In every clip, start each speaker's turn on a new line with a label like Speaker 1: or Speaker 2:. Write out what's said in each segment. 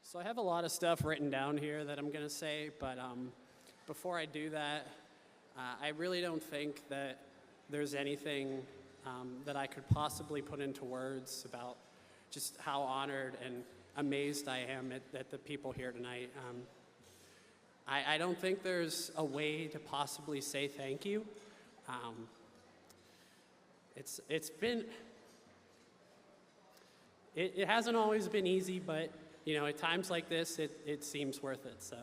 Speaker 1: So I have a lot of stuff written down here that I'm going to say, but before I do that, I really don't think that there's anything that I could possibly put into words about just how honored and amazed I am at the people here tonight. I don't think there's a way to possibly say thank you. It hasn't always been easy, but at times like this, it seems worth it. So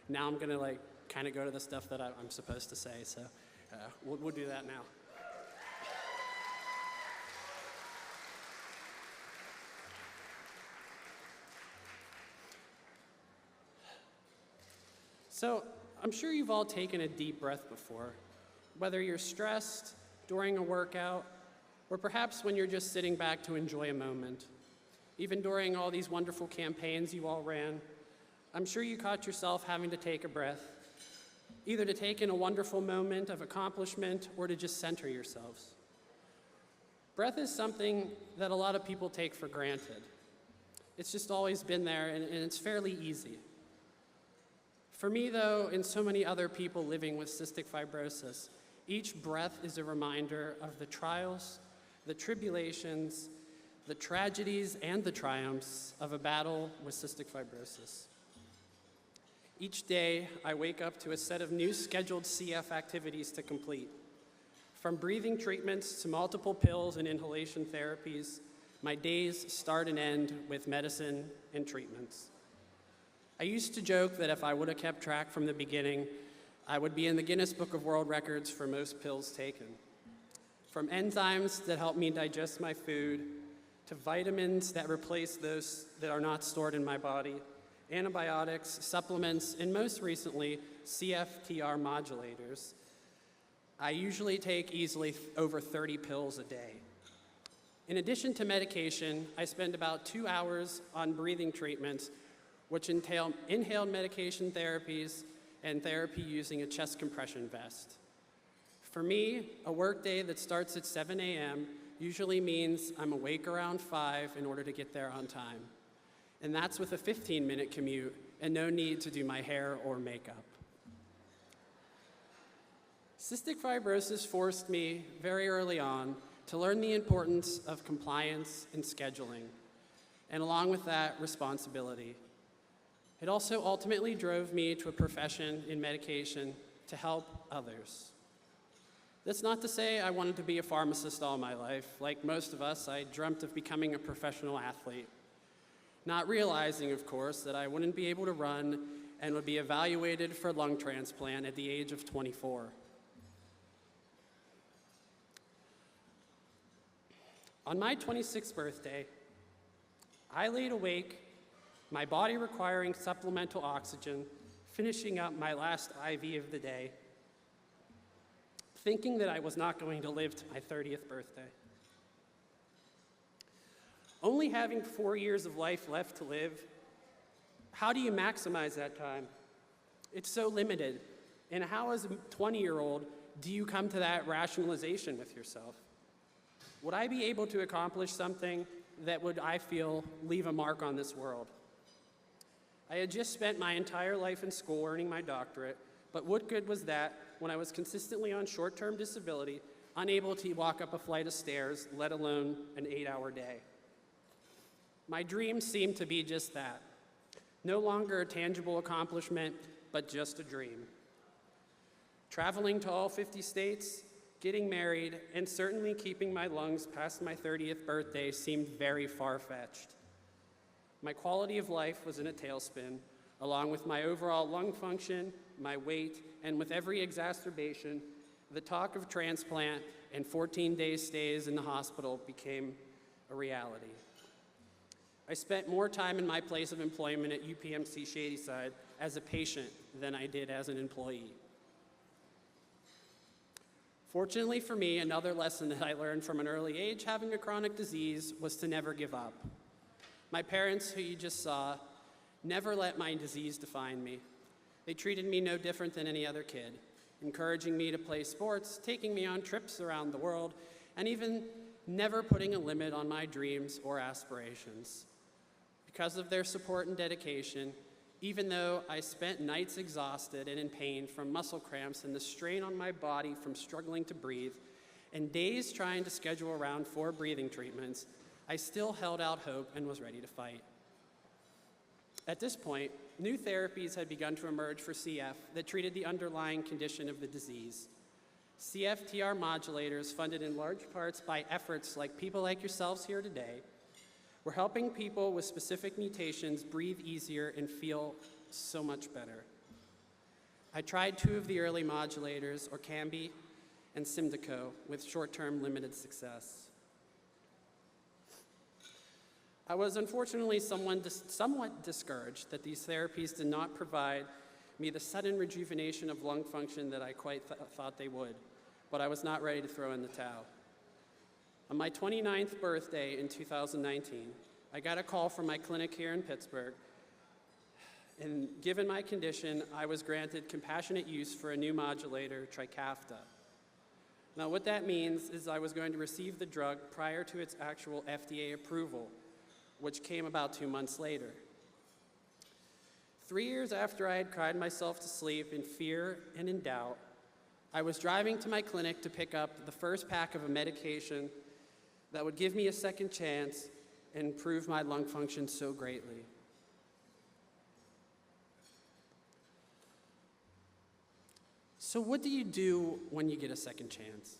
Speaker 1: now I'm gonna kind of go to the stuff that I'm supposed to say. So we'll do that now. So I'm sure you've all taken a deep breath before, whether you're stressed, during a workout, or perhaps when you're just sitting back to enjoy a moment. Even during all these wonderful campaigns you all ran, I'm sure you caught yourself having to take a breath, either to take in a wonderful moment of accomplishment or to just center yourselves. Breath is something that a lot of people take for granted. It's just always been there, and it's fairly easy. For me, though, and so many other people living with cystic fibrosis, each breath is a reminder of the trials, the tribulations, the tragedies, and the triumphs of a battle with cystic fibrosis. Each day, I wake up to a set of new scheduled CF activities to complete. From breathing treatments to multiple pills and inhalation therapies, my days start and end with medicine and treatments. I used to joke that if I would have kept track from the beginning, I would be in the Guinness Book of World Records for most pills taken. From enzymes that help me digest my food, to vitamins that replace those that are not stored in my body, antibiotics, supplements, and most recently, CFTR modulators. I usually take easily over 30 pills a day. In addition to medication, I spend about 2 hours on breathing treatments, which entail inhaled medication therapies and therapy using a chest compression vest. For me, a workday that starts at 7 a.m. usually means I'm awake around 5 in order to get there on time. And that's with a 15-minute commute and no need to do my hair or makeup. Cystic fibrosis forced me very early on to learn the importance of compliance and scheduling, and along with that, responsibility. It also ultimately drove me to a profession in medication to help others. That's not to say I wanted to be a pharmacist all my life. Like most of us, I dreamt of becoming a professional athlete, not realizing, of course, that I wouldn't be able to run and would be evaluated for lung transplant at the age of 24. On my 26th birthday, I laid awake, my body requiring supplemental oxygen, finishing up my last IV of the day, thinking that I was not going to live to my 30th birthday. Only having 4 years of life left to live, how do you maximize that time? It's so limited. And how, as a 20-year-old, do you come to that rationalization with yourself? Would I be able to accomplish something that would, I feel, leave a mark on this world? I had just spent my entire life in school earning my doctorate, but what good was that when I was consistently on short-term disability, unable to walk up a flight of stairs, let alone an 8-hour day? My dream seemed to be just that. No longer a tangible accomplishment, but just a dream. Traveling to all 50 states, getting married, and certainly keeping my lungs past my 30th birthday seemed very far-fetched. My quality of life was in a tailspin, along with my overall lung function, my weight, and with every exacerbation, the talk of transplant and 14-day stays in the hospital became a reality. I spent more time in my place of employment at UPMC Shadyside as a patient than I did as an employee. Fortunately for me, another lesson that I learned from an early age having a chronic disease was to never give up. My parents, who you just saw, never let my disease define me. They treated me no different than any other kid, encouraging me to play sports, taking me on trips around the world, and even never putting a limit on my dreams or aspirations. because of their support and dedication, even though I spent nights exhausted and in pain from muscle cramps and the strain on my body from struggling to breathe, and days trying to schedule around 4 breathing treatments, I still held out hope and was ready to fight. At this point, new therapies had begun to emerge for CF that treated the underlying condition of the disease. CFTR modulators, funded in large parts by efforts like people like yourselves here today, were helping people with specific mutations breathe easier and feel so much better. I tried 2 of the early modulators, Orkambi and Symdeko, with short-term limited success. I was unfortunately somewhat discouraged that these therapies did not provide me the sudden rejuvenation of lung function that I quite thought they would, but I was not ready to throw in the towel. On my 29th birthday in 2019, I got a call from my clinic here in Pittsburgh, and given my condition, I was granted compassionate use for a new modulator, Trikafta. Now, what that means is I was going to receive the drug prior to its actual FDA approval, which came about 2 months later. 3 years after I had cried myself to sleep in fear and in doubt, I was driving to my clinic to pick up the first pack of a medication that would give me a second chance and improve my lung function so greatly. So what do you do when you get a second chance?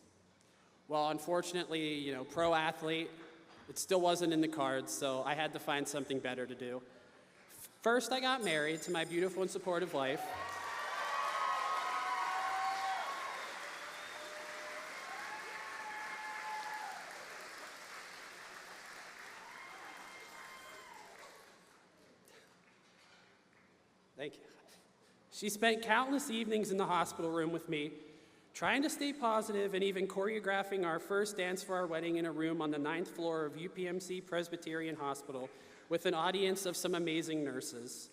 Speaker 1: Well, unfortunately, pro athlete, it still wasn't in the cards, so I had to find something better to do. First, I got married to my beautiful and supportive wife. Thank you. She spent countless evenings in the hospital room with me, trying to stay positive and even choreographing our first dance for our wedding in a room on the 9th floor of UPMC Presbyterian Hospital with an audience of some amazing nurses.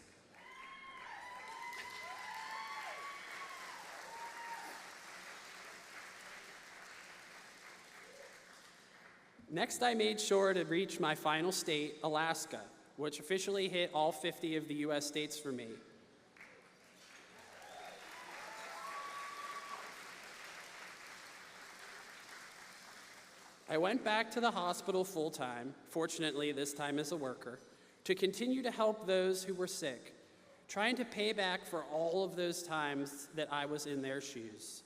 Speaker 1: Next, I made sure to reach my final state, Alaska, which officially hit all 50 of the US states for me. I went back to the hospital full-time, fortunately this time as a worker, to continue to help those who were sick, trying to pay back for all of those times that I was in their shoes.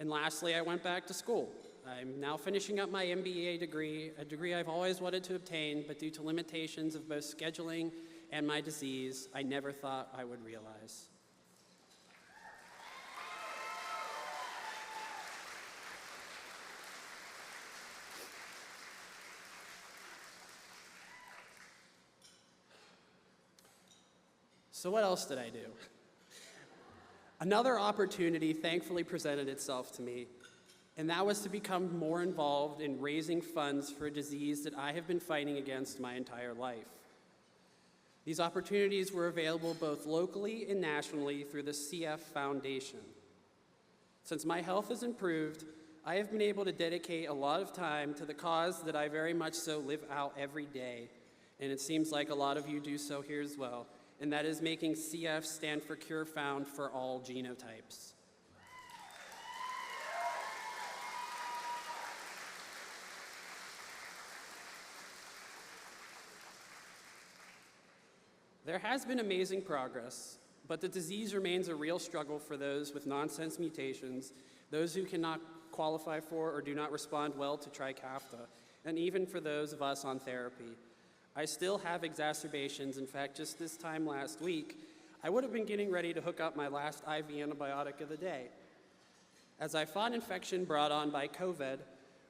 Speaker 1: And lastly, I went back to school. I'm now finishing up my MBA degree, a degree I've always wanted to obtain, but due to limitations of both scheduling and my disease, I never thought I would realize. So what else did I do? Another opportunity thankfully presented itself to me, and that was to become more involved in raising funds for a disease that I have been fighting against my entire life. These opportunities were available both locally and nationally through the CF Foundation. Since my health has improved, I have been able to dedicate a lot of time to the cause that I very much so live out every day, and it seems like a lot of you do so here as well, and that is making CF stand for Cure Found for All Genotypes. There has been amazing progress, but the disease remains a real struggle for those with nonsense mutations, those who cannot qualify for or do not respond well to Trikafta, and even for those of us on therapy. I still have exacerbations. In fact, just this time last week, I would have been getting ready to hook up my last IV antibiotic of the day, as I fought infection brought on by COVID,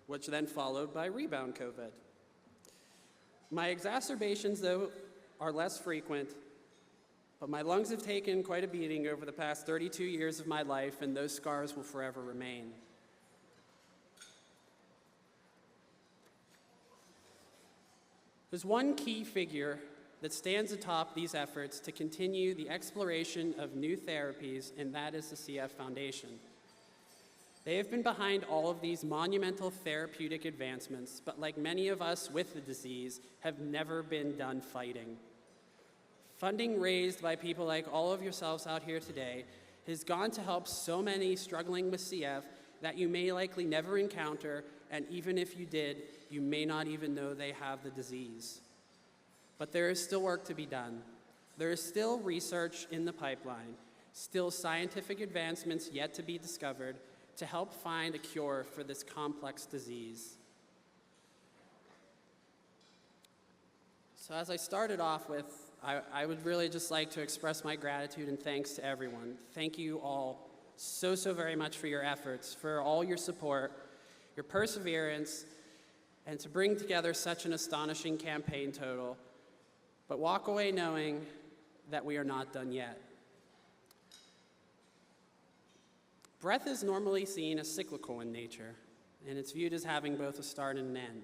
Speaker 1: which then followed by rebound COVID. My exacerbations, though, are less frequent, but my lungs have taken quite a beating over the past 32 years of my life, and those scars will forever remain. There's one key figure that stands atop these efforts to continue the exploration of new therapies, and that is the CF Foundation. They have been behind all of these monumental therapeutic advancements, but like many of us with the disease, have never been done fighting. Funding raised by people like all of yourselves out here today has gone to help so many struggling with CF that you may likely never encounter, and even if you did, you may not even know they have the disease. But there is still work to be done. There is still research in the pipeline, still scientific advancements yet to be discovered to help find a cure for this complex disease. So as I started off with, I would really just like to express my gratitude and thanks to everyone. Thank you all so very much for your efforts, for all your support, your perseverance, and to bring together such an astonishing campaign total. But walk away knowing that we are not done yet. Breath is normally seen as cyclical in nature, and it's viewed as having both a start and an end.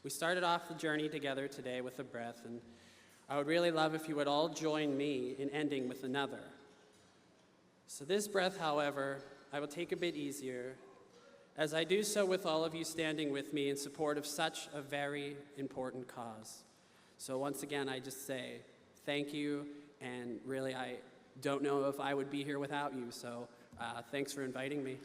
Speaker 1: We started off the journey together today with a breath, and I would really love if you would all join me in ending with another. So this breath, however, I will take a bit easier, as I do so with all of you standing with me in support of such a very important cause. So once again, I just say thank you, and really I don't know if I would be here without you, so thanks for inviting me.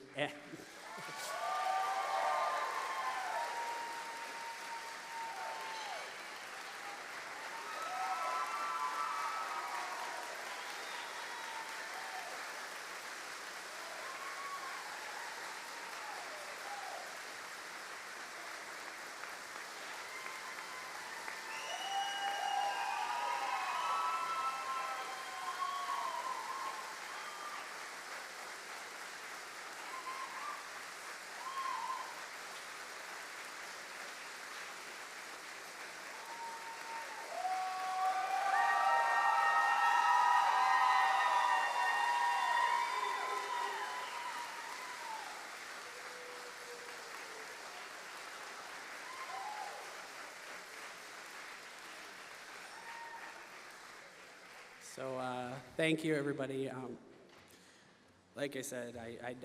Speaker 1: So thank you, everybody. Like I said,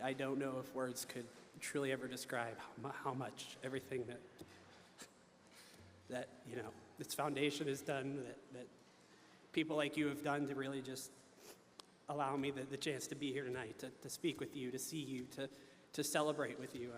Speaker 1: I don't know if words could truly ever describe how much everything that you know, this foundation has done, that people like you have done to really just allow me the chance to be here tonight, to speak with you, to see you, to celebrate with you.